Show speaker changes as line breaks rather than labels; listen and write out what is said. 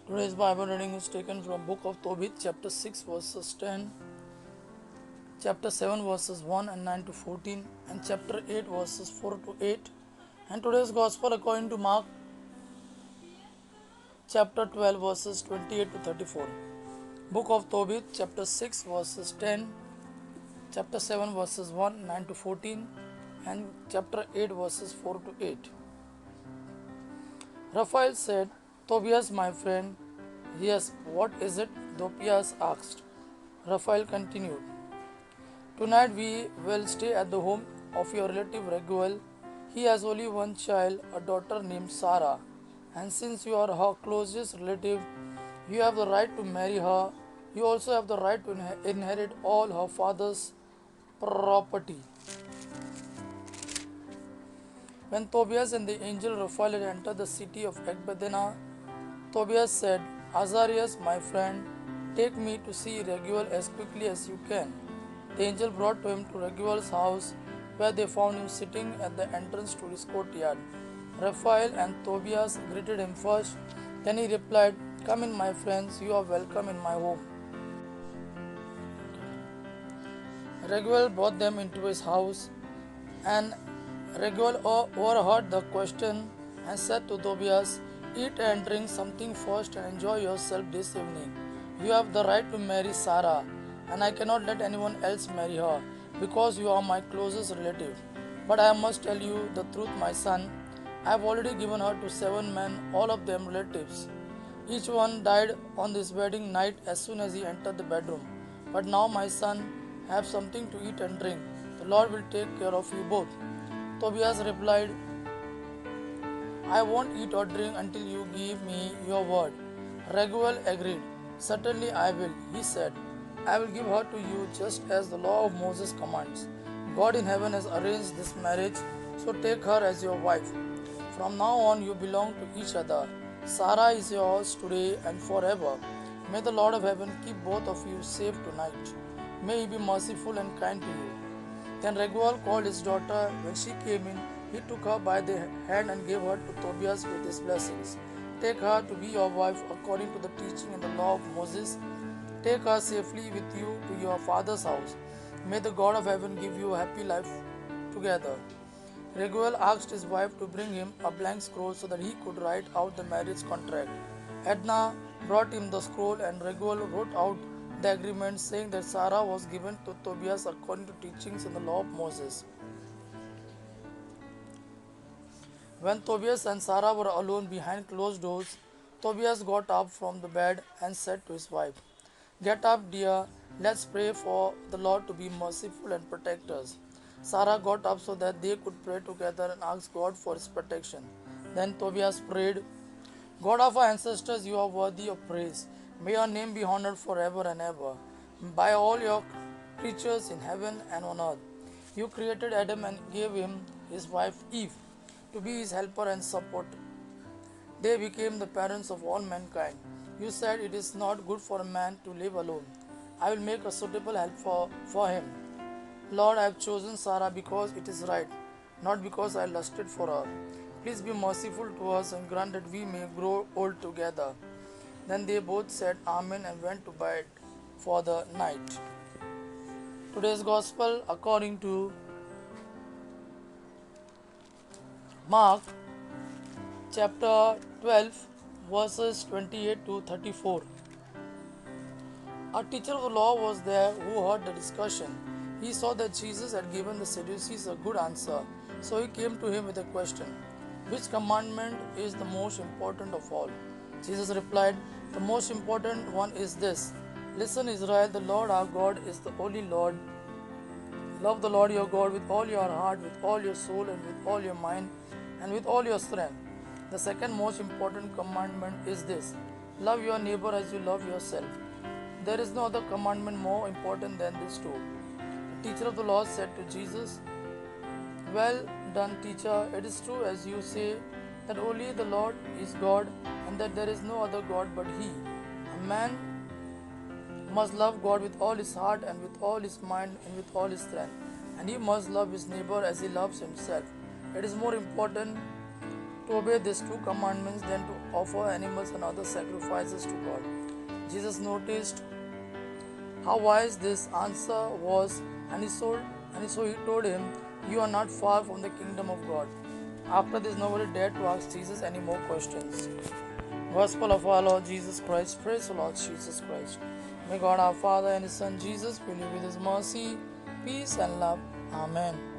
Today's Bible reading is taken from Book of Tobit, chapter 6, verses 10, chapter 7, verses 1 and 9 to 14, and chapter 8, verses 4 to 8. And today's Gospel according to Mark, chapter 12, verses 28 to 34. Book of Tobit, chapter 6, verses 10, chapter 7, verses 1, 9 to 14, and chapter 8, verses 4 to 8. Raphael said, Tobias, my friend. Yes, what is it? Tobias asked. Raphael continued, Tonight we will stay at the home of your relative Raguel. He has only one child, a daughter named Sarah, and since you are her closest relative, you have the right to marry her. You also have the right to inherit all her father's property. When Tobias and the angel Raphael had entered the city of Ecbatana, Tobias said, Azarias, my friend, take me to see Raguel as quickly as you can. The angel brought to him to Raguel's house, where they found him sitting at the entrance to his courtyard. Raphael and Tobias greeted him first. Then he replied, Come in, my friends, you are welcome in my home. Raguel brought them into his house, and Raguel overheard the question and said to Tobias, Eat and drink something first and enjoy yourself this evening. You have the right to marry Sarah, and I cannot let anyone else marry her, because you are my closest relative. But I must tell you the truth, my son. I have already given her to 7 men, all of them relatives. Each one died on this wedding night as soon as he entered the bedroom. But now, my son, have something to eat and drink. The Lord will take care of you both. Tobias replied, I won't eat or drink until you give me your word. Raguel agreed. Certainly I will, he said. I will give her to you just as the law of Moses commands. God in heaven has arranged this marriage, so take her as your wife. From now on you belong to each other. Sarah is yours today and forever. May the Lord of heaven keep both of you safe tonight. May he be merciful and kind to you. Then Raguel called his daughter. When she came in, he took her by the hand and gave her to Tobias with his blessings. Take her to be your wife according to the teaching in the law of Moses. Take her safely with you to your father's house. May the God of heaven give you a happy life together. Raguel asked his wife to bring him a blank scroll so that he could write out the marriage contract. Edna brought him the scroll, and Raguel wrote out the agreement saying that Sarah was given to Tobias according to teachings in the law of Moses. When Tobias and Sarah were alone behind closed doors, Tobias got up from the bed and said to his wife, Get up, dear, let's pray for the Lord to be merciful and protect us. Sarah got up so that they could pray together and ask God for his protection. Then Tobias prayed, God of our ancestors, you are worthy of praise. May your name be honored forever and ever. By all your creatures in heaven and on earth. You created Adam and gave him his wife Eve to be his helper and support. They became the parents of all mankind. You said it is not good for a man to live alone. I will make a suitable help for him. Lord, I have chosen Sarah because it is right, not because I lusted for her. Please be merciful to us and grant that we may grow old together. Then they both said Amen and went to bed for the night. Today's Gospel according to Mark chapter 12 verses 28 to 34. A teacher of the law was there who heard the discussion. He saw that Jesus had given the Sadducees a good answer, so he came to him with a question. Which commandment is the most important of all? Jesus replied, The most important one is this. Listen, Israel, the Lord our God is the only Lord. Love the Lord your God with all your heart, with all your soul, and with all your mind, and with all your strength. The second most important commandment is this. Love your neighbor as you love yourself. There is no other commandment more important than these two. The teacher of the law said to Jesus, Well done, teacher. It is true as you say that only the Lord is God and that there is no other God but He. A man must love God with all his heart and with all his mind and with all his strength, and he must love his neighbor as he loves himself. It is more important to obey these two commandments than to offer animals and other sacrifices to God. Jesus noticed how wise this answer was, and so he told him, "You are not far from the kingdom of God." After this, nobody dared to ask Jesus any more questions. Gospel of our Lord Jesus Christ. Praise the Lord Jesus Christ. May God our Father and His Son Jesus fill you with His mercy, peace, and love. Amen.